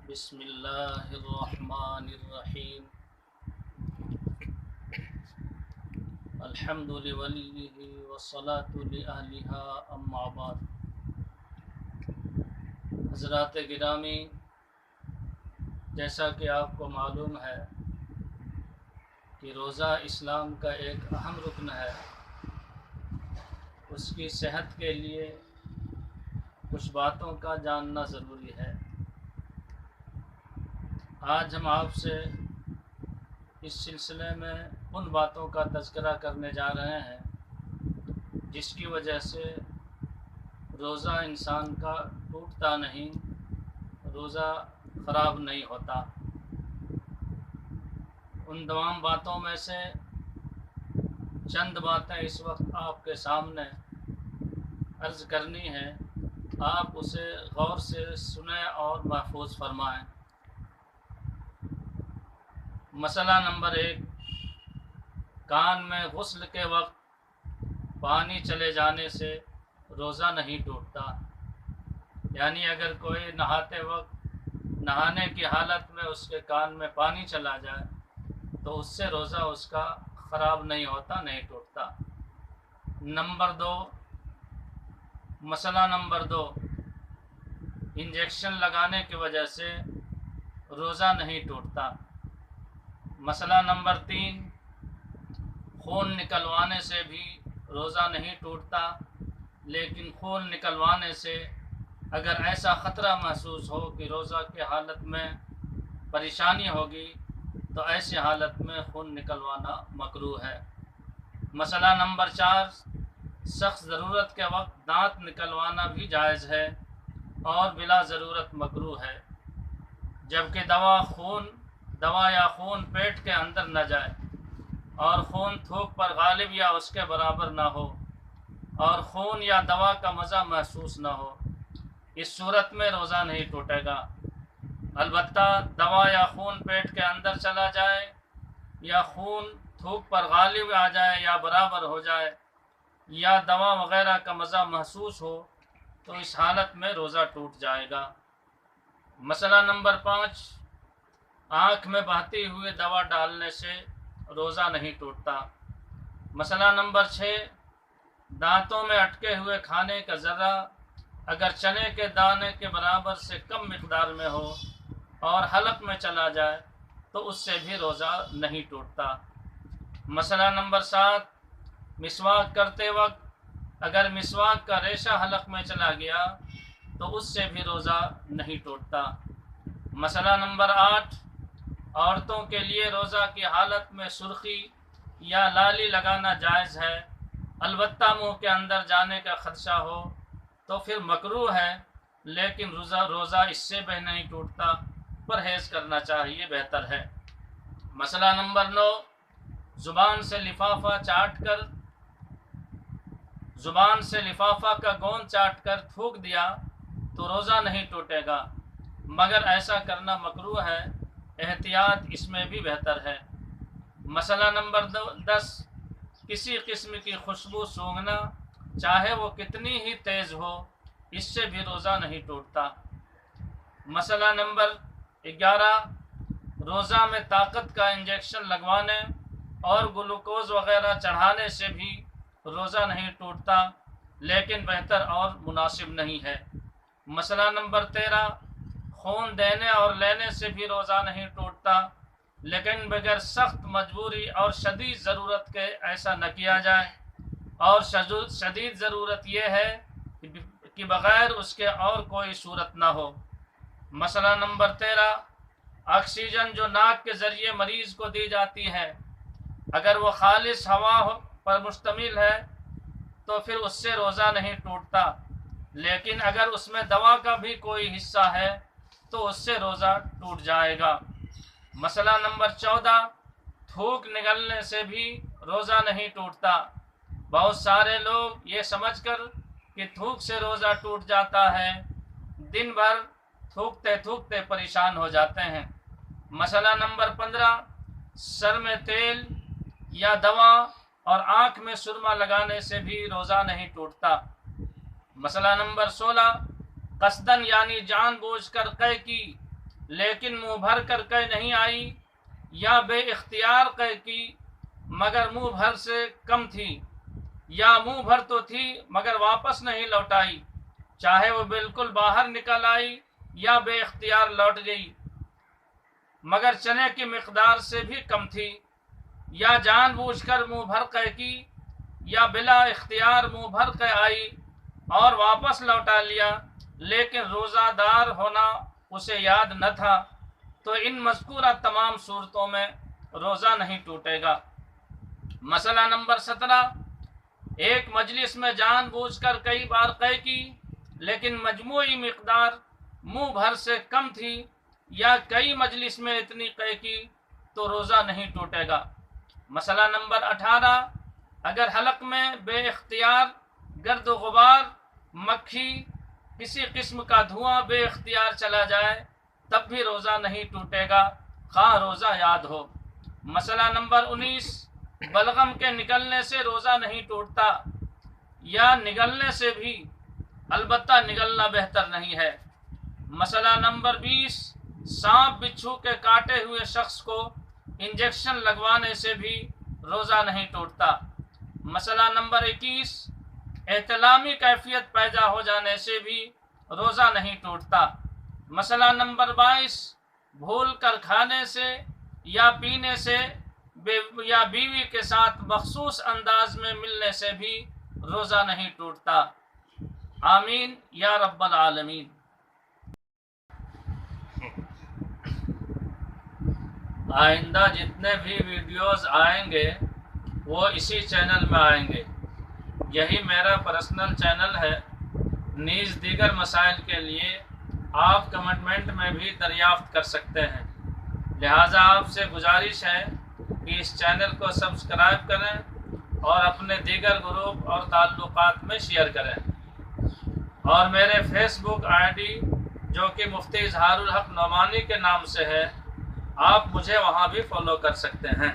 بسم اللہ الرحمن الرحیم الحمد لولیہ والصلاة لأہلہا اما بعد۔ حضرات گرامی، جیسا کہ آپ کو معلوم ہے کہ روزہ اسلام کا ایک اہم رکن ہے۔ اس کی صحت کے لیے کچھ باتوں کا جاننا ضروری ہے۔ آج ہم آپ سے اس سلسلے میں ان باتوں کا تذکرہ کرنے جا رہے ہیں جس کی وجہ سے روزہ انسان کا ٹوٹتا نہیں، روزہ خراب نہیں ہوتا۔ ان تمام باتوں میں سے چند باتیں اس وقت آپ کے سامنے عرض کرنی ہے، آپ اسے غور سے سنیں اور محفوظ فرمائیں۔ مسئلہ نمبر 1، کان میں غسل کے وقت پانی چلے جانے سے روزہ نہیں ٹوٹتا۔ یعنی اگر کوئی نہاتے وقت نہانے کی حالت میں اس کے کان میں پانی چلا جائے تو اس سے روزہ اس کا خراب نہیں ہوتا، نہیں ٹوٹتا۔ مسئلہ نمبر 2، انجیکشن لگانے کی وجہ سے روزہ نہیں ٹوٹتا۔ مسئلہ نمبر 3، خون نکلوانے سے بھی روزہ نہیں ٹوٹتا، لیکن خون نکلوانے سے اگر ایسا خطرہ محسوس ہو کہ روزہ کی حالت میں پریشانی ہوگی تو ایسی حالت میں خون نکلوانا مکروہ ہے۔ مسئلہ نمبر 4، سخت ضرورت کے وقت دانت نکلوانا بھی جائز ہے اور بلا ضرورت مکروہ ہے، جبکہ دوا یا خون پیٹ کے اندر نہ جائے اور خون تھوک پر غالب یا اس کے برابر نہ ہو اور خون یا دوا کا مزہ محسوس نہ ہو، اس صورت میں روزہ نہیں ٹوٹے گا۔ البتہ دوا یا خون پیٹ کے اندر چلا جائے یا خون تھوک پر غالب آ جائے یا برابر ہو جائے یا دوا وغیرہ کا مزہ محسوس ہو تو اس حالت میں روزہ ٹوٹ جائے گا۔ مسئلہ نمبر 5، آنکھ میں بہتی ہوئی دوا ڈالنے سے روزہ نہیں ٹوٹتا۔ مسئلہ نمبر 6، دانتوں میں اٹکے ہوئے کھانے کا ذرہ اگر چنے کے دانے کے برابر سے کم مقدار میں ہو اور حلق میں چلا جائے تو اس سے بھی روزہ نہیں ٹوٹتا۔ مسئلہ نمبر 7، مسواک کرتے وقت اگر مسواک کا ریشہ حلق میں چلا گیا تو اس سے بھی روزہ نہیں ٹوٹتا۔ مسئلہ نمبر 8، عورتوں کے لیے روزہ کی حالت میں سرخی یا لالی لگانا جائز ہے، البتہ منہ کے اندر جانے کا خدشہ ہو تو پھر مکروہ ہے، لیکن روزہ اس سے بھی نہیں ٹوٹتا، پرہیز کرنا چاہیے، بہتر ہے۔ مسئلہ نمبر 9، زبان سے لفافہ کا گوند چاٹ کر تھوک دیا تو روزہ نہیں ٹوٹے گا، مگر ایسا کرنا مکروہ ہے، احتیاط اس میں بھی بہتر ہے۔ مسئلہ نمبر 10، کسی قسم کی خوشبو سونگھنا چاہے وہ کتنی ہی تیز ہو، اس سے بھی روزہ نہیں ٹوٹتا۔ مسئلہ نمبر 11، روزہ میں طاقت کا انجیکشن لگوانے اور گلوکوز وغیرہ چڑھانے سے بھی روزہ نہیں ٹوٹتا، لیکن بہتر اور مناسب نہیں ہے۔ مسئلہ نمبر 13، خون دینے اور لینے سے بھی روزہ نہیں ٹوٹتا، لیکن بغیر سخت مجبوری اور شدید ضرورت کے ایسا نہ کیا جائے، اور شدید ضرورت یہ ہے کہ بغیر اس کے اور کوئی صورت نہ ہو۔ مسئلہ نمبر 13، آکسیجن جو ناک کے ذریعے مریض کو دی جاتی ہے اگر وہ خالص ہوا پر مشتمل ہے تو پھر اس سے روزہ نہیں ٹوٹتا، لیکن اگر اس میں دوا کا بھی کوئی حصہ ہے تو اس سے روزہ ٹوٹ جائے گا۔ مسئلہ نمبر 14، تھوک نگلنے سے بھی روزہ نہیں ٹوٹتا۔ بہت سارے لوگ یہ سمجھ کر کہ تھوک سے روزہ ٹوٹ جاتا ہے دن بھر تھوکتے تھوکتے پریشان ہو جاتے ہیں۔ مسئلہ نمبر 15، سر میں تیل یا دوا اور آنکھ میں سرما لگانے سے بھی روزہ نہیں ٹوٹتا۔ مسئلہ نمبر 16، قصدن یعنی جان بوجھ کر قے کی لیکن منہ بھر کر قے نہیں آئی، یا بے اختیار قے کی مگر منہ بھر سے کم تھی، یا منہ بھر تو تھی مگر واپس نہیں لوٹائی، چاہے وہ بالکل باہر نکل آئی یا بے اختیار لوٹ گئی مگر چنے کی مقدار سے بھی کم تھی، یا جان بوجھ کر منہ بھر قے کی یا بلا اختیار منہ بھر قے آئی اور واپس لوٹا لیا، لیکن روزہ دار ہونا اسے یاد نہ تھا، تو ان مذکورہ تمام صورتوں میں روزہ نہیں ٹوٹے گا۔ مسئلہ نمبر 17، ایک مجلس میں جان بوجھ کر کئی بار قے کی لیکن مجموعی مقدار منہ بھر سے کم تھی، یا کئی مجلس میں اتنی قے کی تو روزہ نہیں ٹوٹے گا۔ مسئلہ نمبر 18، اگر حلق میں بے اختیار گرد و غبار، مکھی، کسی قسم کا دھواں بے اختیار چلا جائے تب بھی روزہ نہیں ٹوٹے گا، خواہ روزہ یاد ہو۔ مسئلہ نمبر 19، بلغم کے نکلنے سے روزہ نہیں ٹوٹتا، یا نگلنے سے بھی، البتہ نگلنا بہتر نہیں ہے۔ مسئلہ نمبر 20، سانپ بچھو کے کاٹے ہوئے شخص کو انجیکشن لگوانے سے بھی روزہ نہیں ٹوٹتا۔ مسئلہ نمبر 21، احتلامی کیفیت پیدا ہو جانے سے بھی روزہ نہیں ٹوٹتا۔ مسئلہ نمبر 22، بھول کر کھانے سے یا پینے سے یا بیوی کے ساتھ مخصوص انداز میں ملنے سے بھی روزہ نہیں ٹوٹتا۔ آمین یا رب العالمین۔ آئندہ جتنے بھی ویڈیوز آئیں گے وہ اسی چینل میں آئیں گے، یہی میرا پرسنل چینل ہے۔ نیز دیگر مسائل کے لیے آپ کمنٹ میں بھی دریافت کر سکتے ہیں، لہٰذا آپ سے گزارش ہے کہ اس چینل کو سبسکرائب کریں اور اپنے دیگر گروپ اور تعلقات میں شیئر کریں، اور میرے فیس بک آئی ڈی جو کہ مفتی اظہار الحق نعمانی کے نام سے ہے، آپ مجھے وہاں بھی فالو کر سکتے ہیں۔